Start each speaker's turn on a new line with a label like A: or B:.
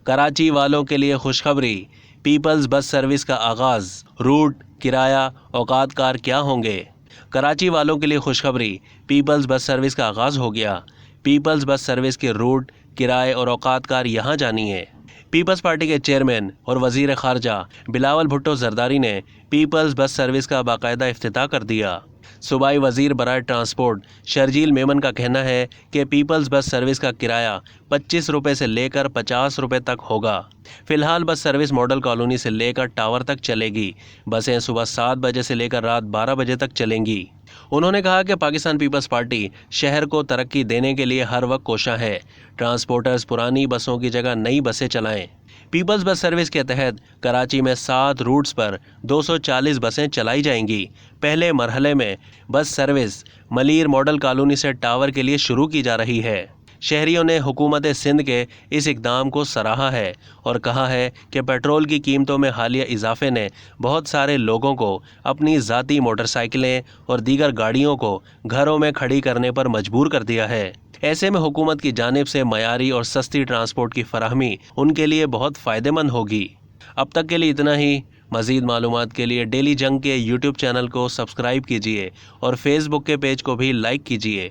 A: کراچی والوں کے لیے خوشخبری، پیپلز بس سروس کا آغاز، روٹ، کرایہ، اوقات کار کیا ہوں گے؟ کراچی والوں کے لیے خوشخبری، پیپلز بس سروس کا آغاز ہو گیا۔ پیپلز بس سروس کے روٹ، کرائے اور اوقات کار یہاں جانیے۔ پیپلز پارٹی کے چیئرمین اور وزیر خارجہ بلاول بھٹو زرداری نے پیپلز بس سروس کا باقاعدہ افتتاح کر دیا۔ صوبائی وزیر برائے ٹرانسپورٹ شرجیل میمن کا کہنا ہے کہ پیپلز بس سروس کا کرایہ 25 روپے سے لے کر 50 روپے تک ہوگا۔ فی الحال بس سروس ماڈل کالونی سے لے کر ٹاور تک چلے گی۔ بسیں صبح 7 بجے سے لے کر رات 12 بجے تک چلیں گی۔ انہوں نے کہا کہ پاکستان پیپلز پارٹی شہر کو ترقی دینے کے لیے ہر وقت کوشاں ہے۔ ٹرانسپورٹرز پرانی بسوں کی جگہ نئی بسیں چلائیں۔ پیپلز بس سروس کے تحت کراچی میں 7 روٹس پر 240 بسیں چلائی جائیں گی۔ پہلے مرحلے میں bus service Malir model colony سے ٹاور کے لیے شروع کی جا رہی ہے۔ شہریوں نے حکومت سندھ کے اس اقدام کو سراہا ہے اور کہا ہے کہ پیٹرول کی قیمتوں میں حالیہ اضافے نے بہت سارے لوگوں کو اپنی ذاتی موٹر سائیکلیں اور دیگر گاڑیوں کو گھروں میں کھڑی کرنے پر مجبور کر دیا ہے۔ ایسے میں حکومت کی جانب سے معیاری اور سستی ٹرانسپورٹ کی فراہمی ان کے لیے بہت فائدہ مند ہوگی۔ اب تک کے لیے اتنا ہی۔ مزید معلومات کے لیے ڈیلی جنگ کے یوٹیوب چینل کو سبسکرائب کیجیے اور فیس بک کے پیج کو بھی لائک کیجیے۔